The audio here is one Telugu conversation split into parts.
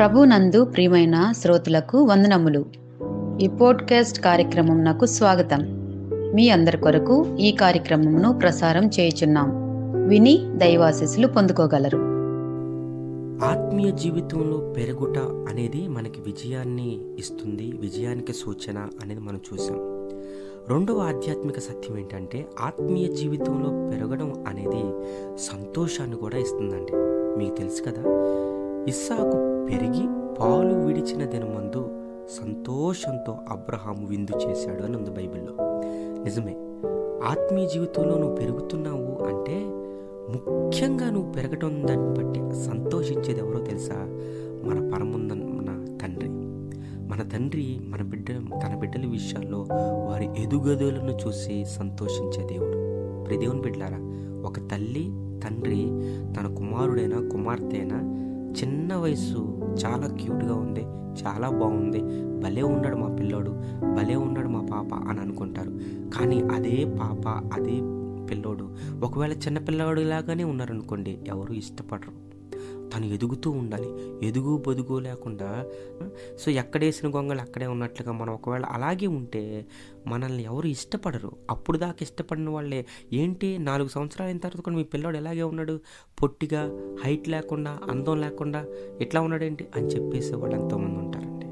ప్రభునందు ప్రియమైన శ్రోతలకు వందనములు. ఈ పోడ్కాస్ట్ కార్యక్రమం నాకు స్వాగతం. మీ అందరి కొరకు ఈ కార్యక్రమమును ప్రసారం చేయుచున్నాం. విని దైవాశీస్సులు పొందుకోగలరు. ఆత్మీయ జీవితంలో పెరుగుట అనేది మనకి విజయాన్ని ఇస్తుంది, విజయానికి సూచన అనేది మనం చూసాం. రెండవ ఆధ్యాత్మిక సత్యం ఏంటంటే ఆత్మీయ జీవితంలో పెరగడం అనేది సంతోషాన్ని కూడా ఇస్తుందండి. మీకు తెలుసు కదా, ఇస్సాకు పెరిగి పాలు విడిచిన దినమందు సంతోషంతో అబ్రహాము విందు చేశాడు అని ఉంది బైబిల్లో. నిజమే, ఆత్మీయ జీవితంలో నువ్వు పెరుగుతున్నావు అంటే ముఖ్యంగా నువ్వు పెరగడం దాన్ని బట్టి సంతోషించేది ఎవరో తెలుసా? మన పరమున్న తండ్రి. మన తండ్రి తన బిడ్డల విషయాల్లో వారి ఎదుగుదలను చూసి సంతోషించే దేవుడు. ప్రియ దేవుని బిడ్డలారా, ఒక తల్లి తండ్రి తన కుమారుడైనా కుమార్తె అయినా చిన్న వయసు చాలా క్యూట్గా ఉంది, చాలా బాగుంది, భలే ఉన్నాడు మా పిల్లోడు, భలే ఉన్నాడు మా పాప అని అనుకుంటారు. కానీ అదే పాప అదే పిల్లోడు ఒకవేళ చిన్న పిల్లవాడు లాగానే ఉన్నారనుకోండి, ఎవరు ఇష్టపడరు. తను ఎదుగుతూ ఉండాలి, ఎదుగు బొదుగు లేకుండా. సో ఎక్కడేసిన గొంగలు అక్కడే ఉన్నట్లుగా మనం ఒకవేళ అలాగే ఉంటే మనల్ని ఎవరు ఇష్టపడరు. అప్పుడు దాకా ఇష్టపడిన వాళ్ళే ఏంటి 4 సంవత్సరాలు అయిన తర్వాత కూడా మీ పిల్లోడు ఎలాగే ఉన్నాడు, పొట్టిగా, హైట్ లేకుండా, అందం లేకుండా ఎట్లా ఉన్నాడేంటి అని చెప్పేసే వాళ్ళు ఎంతోమంది ఉంటారండి.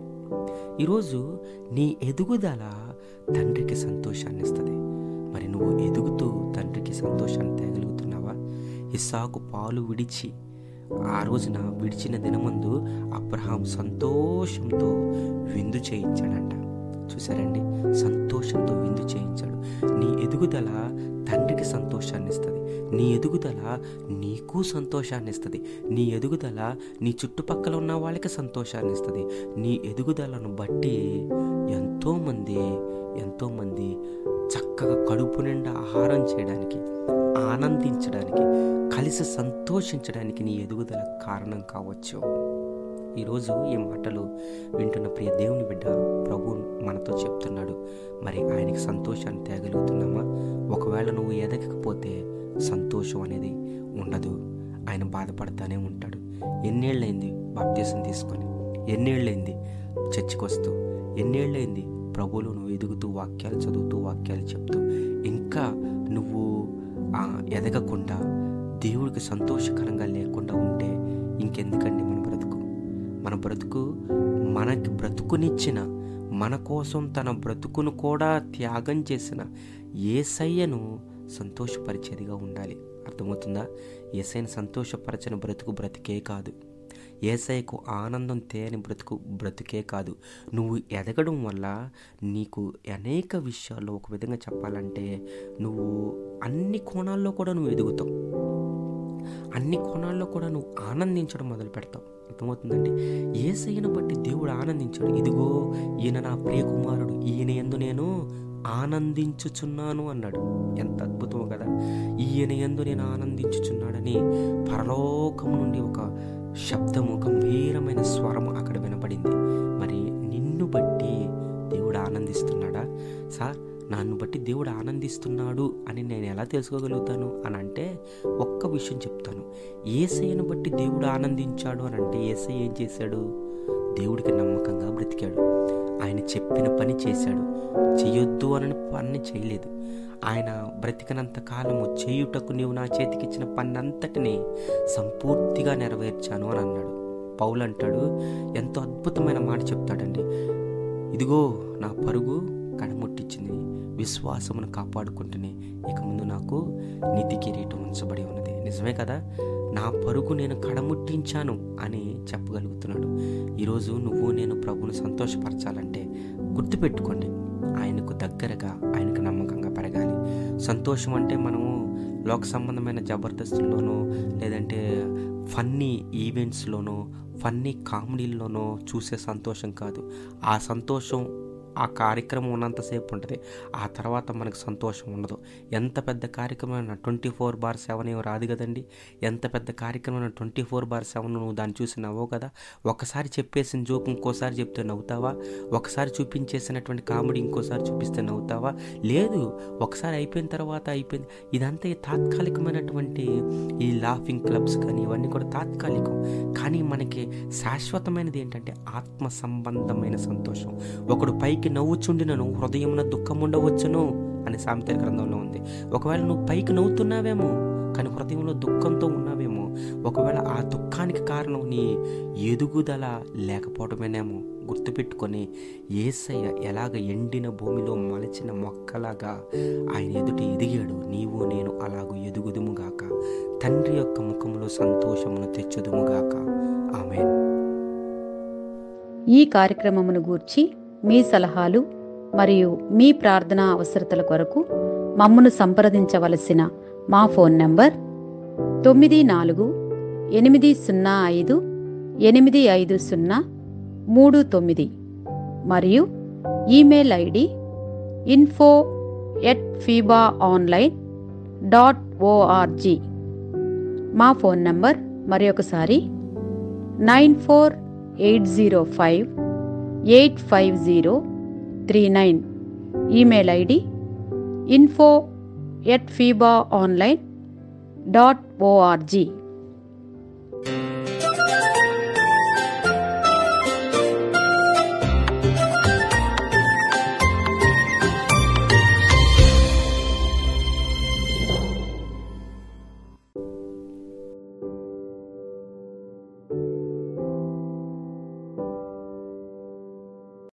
ఈరోజు నీ ఎదుగుదల తండ్రికి సంతోషాన్ని ఇస్తుంది. మరి నువ్వు ఎదుగుతూ తండ్రికి సంతోషాన్ని తేగలుగుతున్నావా? ఇస్సాకు పాలు విడిచి ఆ రోజున విడిచిన దినమందు అబ్రహాం సంతోషంతో విందు చేయించాడంట. చూసారండి, సంతోషంతో విందు చేయించాడు. నీ ఎదుగుదల తండ్రికి సంతోషాన్ని ఇస్తుంది. నీ ఎదుగుదల నీకు సంతోషాన్ని ఇస్తుంది. నీ ఎదుగుదల నీ చుట్టుపక్కల ఉన్న వాళ్ళకి సంతోషాన్ని ఇస్తుంది. నీ ఎదుగుదలను బట్టి ఎంతోమంది చక్కగా కడుపు నిండా ఆహారం చేయడానికి, ఆనందించడానికి, కలిసి సంతోషించడానికి నీ ఎదుగుదల కారణం కావచ్చు. ఈరోజు ఈ మాటలు వింటున్న ప్రియ దేవుని బిడ్డ, ప్రభు మనతో చెప్తున్నాడు. మరి ఆయనకి సంతోషాన్ని తేగలుగుతున్నామా? ఒకవేళ నువ్వు ఎదగకపోతే సంతోషం అనేది ఉండదు. ఆయన బాధపడతానే ఉంటాడు. ఎన్నేళ్ళైంది బాప్తీసం తీసుకొని, ఎన్నేళ్ళైంది చర్చికి వస్తూ, ఎన్నేళ్ళైంది ప్రభువులో నువ్వు ఎదుగుతూ వాక్యాలు చదువుతూ వాక్యాలు చెప్తూ, ఇంకా నువ్వు ఎదగకుండా దేవుడికి సంతోషకరంగా లేకుండా ఉంటే ఇంకెందుకండి మన బ్రతుకు మనకి బ్రతుకునిచ్చిన, మన కోసం తన బ్రతుకును కూడా త్యాగం చేసిన యేసయ్యను సంతోషపరిచేదిగా ఉండాలి. అర్థమవుతుందా? యేసయ్యను సంతోషపరచని బ్రతికే కాదు, యేసయ్యకు ఆనందం తేని బ్రతుకే కాదు. నువ్వు ఎదగడం వల్ల నీకు అనేక విషయాల్లో, ఒక విధంగా చెప్పాలంటే నువ్వు అన్ని కోణాల్లో కూడా నువ్వు ఎదుగుతావు, అన్ని కోణాల్లో కూడా నువ్వు ఆనందించడం మొదలు పెడతావు. అర్థమవుతుందండి? యేసయ్యను బట్టి దేవుడు ఆనందించాడు. ఇదిగో ఈయన నా ప్రియ కుమారుడు, ఈయన యందు నేను ఆనందించుచున్నాను అన్నాడు. ఎంత అద్భుతమో కదా! ఈయన యందు నేను ఆనందించుచున్నాడని పరలోకం నుండి ఒక శబ్దము, గంభీరమైన స్వరము అక్కడ వినపడింది. మరి నిన్ను బట్టి దేవుడు ఆనందిస్తున్నాడా? సార్, నన్ను బట్టి దేవుడు ఆనందిస్తున్నాడు అని నేను ఎలా తెలుసుకోగలుగుతాను అని అంటే ఒక్క విషయం చెప్తాను. యేసయ్యను బట్టి దేవుడు ఆనందించాడు అని అంటే యేసయ్య ఏం చేశాడు? దేవుడికి నమ్మకంగా బ్రతికాడు. ఆయన చెప్పిన పని చేశాడు, చెయ్యొద్దు అని పని చేయలేదు. ఆయన బ్రతికినంత కాలము చేయుటకు నీవు నా చేతికిచ్చిన పని అంతటిని సంపూర్తిగా నెరవేర్చాను అని అన్నాడు. పౌలు అంటాడు, ఎంతో అద్భుతమైన మాట చెప్తాడండి. ఇదిగో నా పరుగు కడముట్టించింది, విశ్వాసమును కాపాడుకుంటూనే ఇక ముందు నాకు నీతి కిరీటం ఉంచబడి ఉన్నది. నిజమే కదా, నా పరుగు నేను కడముట్టించాను అని చెప్పగలుగుతున్నాడు. ఈరోజు నువ్వు నేను ప్రభువును సంతోషపరచాలంటే గుర్తుపెట్టుకోండి, ఆయనకు దగ్గరగా, ఆయనకు నమ్మకంగా పెరగాలి. సంతోషం అంటే మనము లోక సంబంధమైన జబర్దస్తుల్లోనో, లేదంటే ఫన్నీ ఈవెంట్స్లోనో, ఫన్నీ కామెడీల్లోనో చూసే సంతోషం కాదు. ఆ సంతోషం ఆ కార్యక్రమం ఉన్నంతసేపు ఉంటుంది. ఆ తర్వాత మనకు సంతోషం ఉండదు. ఎంత పెద్ద కార్యక్రమం 24/7 ఏం రాదు కదండి. ఎంత పెద్ద కార్యక్రమం 24/7 నువ్వు దాన్ని చూసి నవ్వవు కదా. ఒకసారి చెప్పేసిన జోక్ ఇంకోసారి చెప్తే నవ్వుతావా? ఒకసారి చూపించేసినటువంటి కామెడీ ఇంకోసారి చూపిస్తే నవ్వుతావా? లేదు. ఒకసారి అయిపోయిన తర్వాత అయిపోయింది. ఇదంతా ఈ తాత్కాలికమైనటువంటి ఈ లాఫింగ్ క్లబ్స్ కానీ ఇవన్నీ కూడా తాత్కాలికం. కానీ మనకి శాశ్వతమైనది ఏంటంటే ఆత్మ సంబంధమైన సంతోషం. ఒకడు పైకి నవ్వుచుండినను హృదయమున దుఃఖం ఉండవచ్చును అని సామెతల గ్రంథంలో ఉంది. ఒకవేళ నువ్వు పైకి నవ్వుతున్నావేమో కానీ హృదయంలో దుఃఖంతో ఉన్నావేమో. ఒకవేళ ఆ దుఃఖానికి కారణం నీ ఎదుగుదల లేకపోవడమేనేమో. గుర్తుపెట్టుకొని యేసయ్య ఎలాగ ఎండిన భూమిలో మొలచిన మొక్కలాగా ఆయన ఎదుట ఎదిగాడు. నీవు నేను అలాగూ ఎదుగుదుముగాక. తండ్రి యొక్క ముఖములో సంతోషమును తెచ్చుదుముగాక. ఆమేన్. ఈ కార్యక్రమమును గూర్చి మీ సలహాలు మరియు మీ ప్రార్థనా అవసరతల కొరకు మమ్మను సంప్రదించవలసిన మా ఫోన్ నంబర్ 948585085039 మరియు ఈమెయిల్ ఐడి info@fibaonline.org. మా ఫోన్ నంబర్ మరొకసారి 9480585039. Email ID info@fibaonline.org.